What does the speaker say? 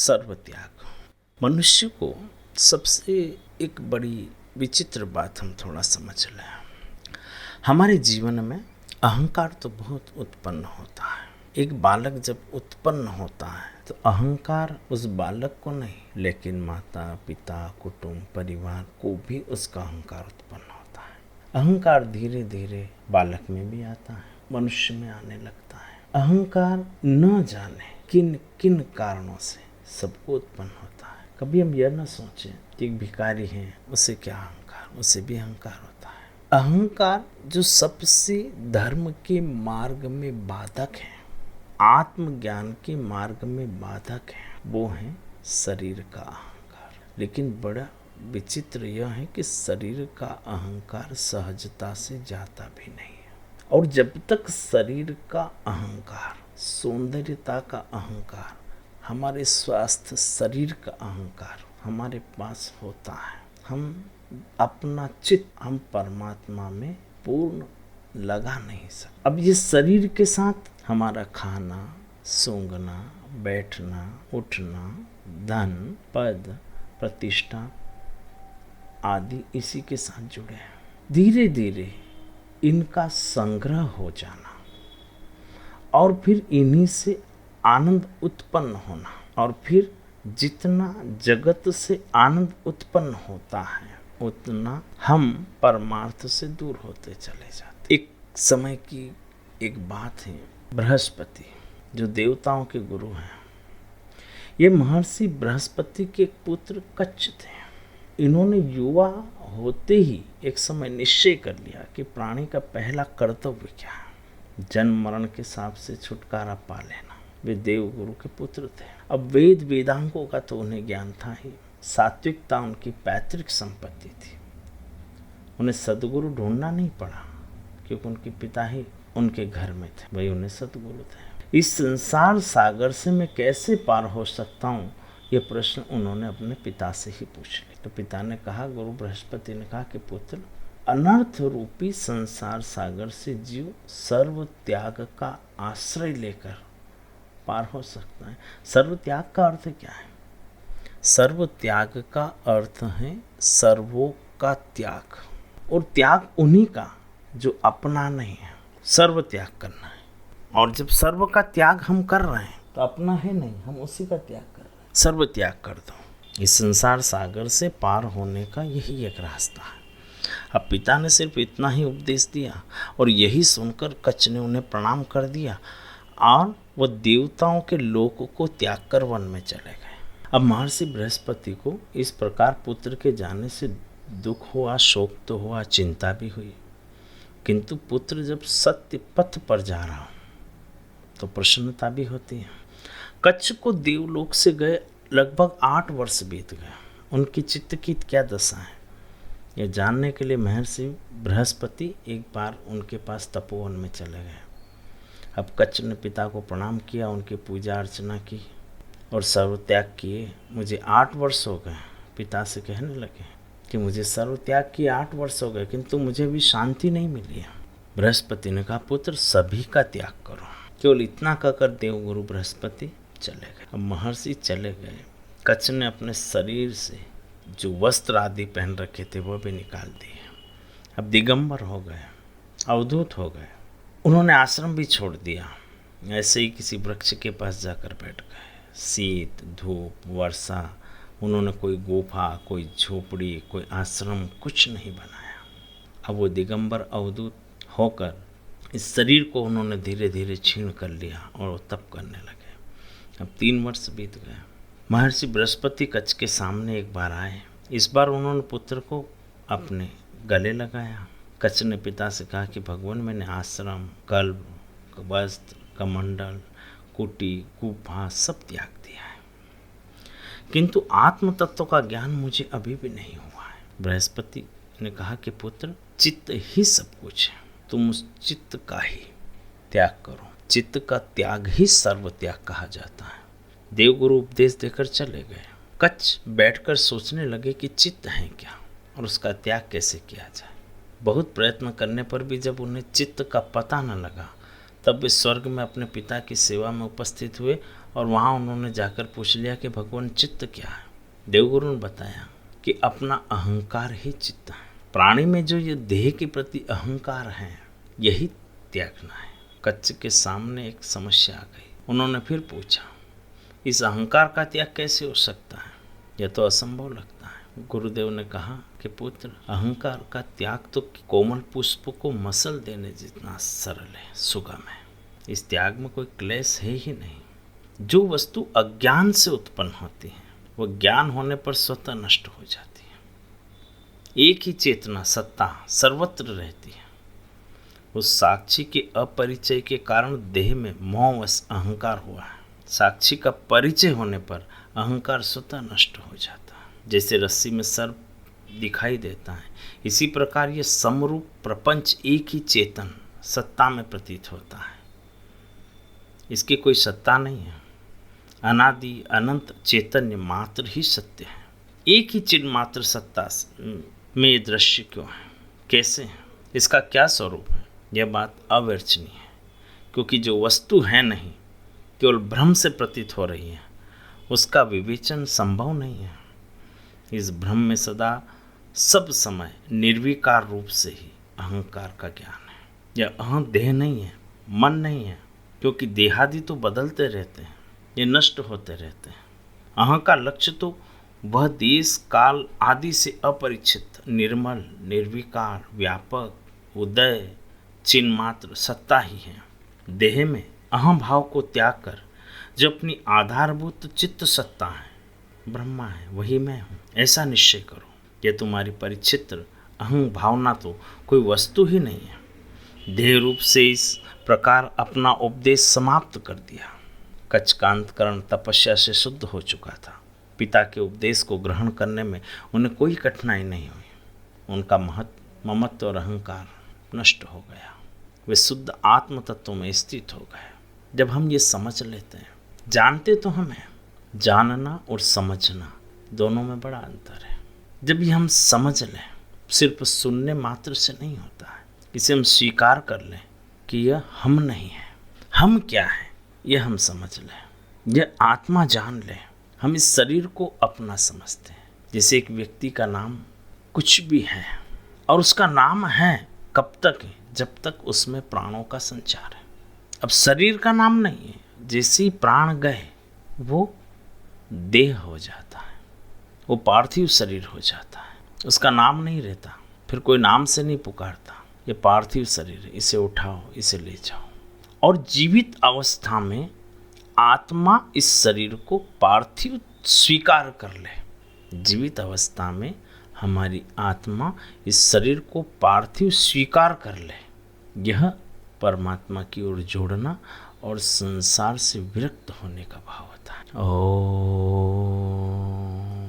सर्वत्याग। मनुष्य को सबसे एक बड़ी विचित्र बात हम थोड़ा समझ लें। हमारे जीवन में अहंकार तो बहुत उत्पन्न होता है। एक बालक जब उत्पन्न होता है तो अहंकार उस बालक को नहीं, लेकिन माता पिता कुटुंब परिवार को भी उसका अहंकार उत्पन्न होता है। अहंकार धीरे धीरे बालक में भी आता है, मनुष्य में आने लगता है। अहंकार न जाने किन किन कारणों से सबको उत्पन्न होता है। कभी हम यह न सोचें कि एक भिखारी है, उसे क्या अहंकार, उसे भी अहंकार होता है। अहंकार जो सबसे धर्म के मार्ग में बाधक है, आत्मज्ञान के मार्ग में बाधक है, वो है शरीर का अहंकार। लेकिन बड़ा विचित्र यह है कि शरीर का अहंकार सहजता से जाता भी नहीं है। और जब तक शरीर का अहंकार, सौंदर्यता का अहंकार, हमारे स्वास्थ्य शरीर का अहंकार हमारे पास होता है, हम अपना चित्त हम परमात्मा में पूर्ण लगा नहीं सकते। अब ये शरीर के साथ हमारा खाना, सूंघना, बैठना, उठना, धन, पद, प्रतिष्ठा आदि इसी के साथ जुड़े हैं। धीरे धीरे इनका संग्रह हो जाना और फिर इन्हीं से आनंद उत्पन्न होना, और फिर जितना जगत से आनंद उत्पन्न होता है उतना हम परमार्थ से दूर होते चले जाते। एक समय की एक बात है, बृहस्पति जो देवताओं के गुरु हैं, ये महर्षि बृहस्पति के एक पुत्र कच्छ थे। इन्होंने युवा होते ही एक समय निश्चय कर लिया कि प्राणी का पहला कर्तव्य क्या है, जन्म मरण के सांप से छुटकारा पा लेना। वे देव गुरु के पुत्र थे। अब वेद वेदांगों का तो उन्हें ज्ञान था ही, सात्विकता उनकी पैतृक संपत्ति थी। उन्हें सदगुरु ढूंढना नहीं पड़ा, क्योंकि उनके पिता ही उनके घर में थे, वही उन्हें सदगुरु थे। इस संसार सागर से मैं कैसे पार हो सकता हूँ, ये प्रश्न उन्होंने अपने पिता से ही पूछ लिया। तो पिता ने कहा, गुरु बृहस्पति ने कहा कि पुत्र, अनर्थ रूपी संसार सागर से जीव सर्व त्याग का आश्रय लेकर पार हो सकता है। सर्व त्याग का अर्थ क्या है? सर्व त्याग का अर्थ है सर्वों का त्याग, और त्याग उन्हीं का जो अपना नहीं है। सर्व त्याग करना है, और जब सर्व का त्याग हम कर रहे हैं तो अपना है नहीं, हम उसी का त्याग कर रहे हैं। सर्व त्याग कर दो। इस संसार सागर से पार होने का यही एक रास्ता है। अब पिता ने सिर्फ इतना ही उपदेश दिया, और यही सुनकर कच्छ ने उन्हें प्रणाम कर दिया, और वह देवताओं के लोक को त्याग कर वन में चले गए। अब महर्षि बृहस्पति को इस प्रकार पुत्र के जाने से दुख हुआ, शोक तो हुआ, चिंता भी हुई। किंतु पुत्र जब सत्य पथ पर जा रहा हो तो प्रसन्नता भी होती है। कच्छ को देवलोक से गए लगभग 8 वर्ष बीत गए। उनकी चित्त की क्या दशा है, यह जानने के लिए महर्षि बृहस्पति एक बार उनके पास तपोवन में चले गए। अब कच्छ ने पिता को प्रणाम किया, उनकी पूजा अर्चना की और सर्वत्याग किए। मुझे 8 वर्ष हो गए। पिता से कहने लगे कि मुझे सर्वत्याग किए 8 वर्ष हो गए, किंतु मुझे भी शांति नहीं मिली है। बृहस्पति ने कहा, पुत्र सभी का त्याग करो। केवल इतना कहकर देवगुरु बृहस्पति चले गए। अब महर्षि चले गए। कच्छ ने अपने शरीर से जो वस्त्र आदि पहन रखे थे वो भी निकाल दिए। अब दिगंबर हो गए, अवधूत हो गए। उन्होंने आश्रम भी छोड़ दिया, ऐसे ही किसी वृक्ष के पास जाकर बैठ गए। शीत, धूप, वर्षा, उन्होंने कोई गुफा, कोई झोपड़ी, कोई आश्रम कुछ नहीं बनाया। अब वो दिगंबर अवधूत होकर इस शरीर को उन्होंने धीरे धीरे छीन कर लिया और वो तप करने लगे। अब 3 वर्ष बीत गए। महर्षि बृहस्पति कच्छ के सामने एक बार आए। इस बार उन्होंने पुत्र को अपने गले लगाया। कच्छ ने पिता से कहा कि भगवान, मैंने आश्रम, कल्प, वस्त्र, कमंडल, कुटी, गुफा सब त्याग दिया है, किंतु आत्म तत्व का ज्ञान मुझे अभी भी नहीं हुआ है। बृहस्पति ने कहा कि पुत्र, चित्त ही सब कुछ है, तुम उस चित्त का ही त्याग करो। चित्त का त्याग ही सर्व त्याग कहा जाता है। देवगुरु उपदेश देकर चले गए। कच्छ बैठकर सोचने लगे कि चित्त है क्या और उसका त्याग कैसे किया जाए। बहुत प्रयत्न करने पर भी जब उन्हें चित्त का पता न लगा, तब वे स्वर्ग में अपने पिता की सेवा में उपस्थित हुए और वहाँ उन्होंने जाकर पूछ लिया कि भगवान चित्त क्या है। देवगुरु ने बताया कि अपना अहंकार ही चित्त है। प्राणी में जो ये देह के प्रति अहंकार है यही त्यागना है। कच्छ के सामने एक समस्या आ गई। उन्होंने फिर पूछा, इस अहंकार का त्याग कैसे हो सकता है, यह तो असंभव लगता है। गुरुदेव ने कहा कि पुत्र, अहंकार का त्याग तो कोमल पुष्प को मसल देने जितना सरल है, सुगम है। इस त्याग में कोई क्लेश है ही नहीं। जो वस्तु अज्ञान से उत्पन्न होती है वह ज्ञान होने पर स्वतः नष्ट हो जाती है। एक ही चेतना सत्ता सर्वत्र रहती है। उस साक्षी के अपरिचय के कारण देह में मोहवश अहंकार हुआ है। साक्षी का परिचय होने पर अहंकार स्वतः नष्ट हो जाता है। जैसे रस्सी में सर्प दिखाई देता है, इसी प्रकार ये समरूप प्रपंच एक ही चेतन सत्ता में प्रतीत होता है। इसकी कोई सत्ता नहीं है। अनादि अनंत चैतन्य मात्र ही सत्य है। एक ही चिन्ह मात्र सत्ता में ये दृश्य क्यों है, कैसे है, इसका क्या स्वरूप है, यह बात अविर्चनीय है। क्योंकि जो वस्तु है नहीं, केवल भ्रम से प्रतीत हो रही है, उसका विवेचन संभव नहीं है। इस भ्रम में सदा सब समय निर्विकार रूप से ही अहंकार का ज्ञान है। यह अहं देह नहीं है, मन नहीं है, क्योंकि देहादि तो बदलते रहते हैं, ये नष्ट होते रहते हैं। अहं का लक्ष्य तो वह देश काल आदि से अपरिचित निर्मल निर्विकार व्यापक उदय चिन्ह मात्र सत्ता ही है। देह में अहं भाव को त्याग कर जो अपनी आधारभूत चित्त सत्ता है, ब्रह्मा है, वही मैं हूँ, ऐसा निश्चय करो। यह तुम्हारी परिचित्र अहं भावना तो कोई वस्तु ही नहीं है। देह रूप से इस प्रकार अपना उपदेश समाप्त कर दिया। कच्छ का अंतकरण तपस्या से शुद्ध हो चुका था। पिता के उपदेश को ग्रहण करने में उन्हें कोई कठिनाई नहीं हुई। उनका ममत्व और अहंकार नष्ट हो गया। वे शुद्ध आत्म तत्व में स्थित हो गए। जब हम ये समझ लेते हैं, जानते तो हम हैं, जानना और समझना दोनों में बड़ा अंतर है। जब ये हम समझ लें, सिर्फ सुनने मात्र से नहीं होता है, इसे हम स्वीकार कर लें कि यह हम नहीं है। हम क्या है यह हम समझ लें, यह आत्मा जान लें। हम इस शरीर को अपना समझते हैं। जैसे एक व्यक्ति का नाम कुछ भी है, और उसका नाम है कब तक है, जब तक उसमें प्राणों का संचार है। अब शरीर का नाम नहीं है, जैसे ही प्राण गए वो देह हो जाता है, वो पार्थिव शरीर हो जाता है, उसका नाम नहीं रहता। फिर कोई नाम से नहीं पुकारता, ये पार्थिव शरीर है, इसे उठाओ, इसे ले जाओ। और जीवित अवस्था में आत्मा इस शरीर को पार्थिव स्वीकार कर ले। जीवित अवस्था में हमारी आत्मा इस शरीर को पार्थिव स्वीकार कर ले। यह परमात्मा की ओर जोड़ना और संसार से विरक्त होने का भाव होता है। ओम।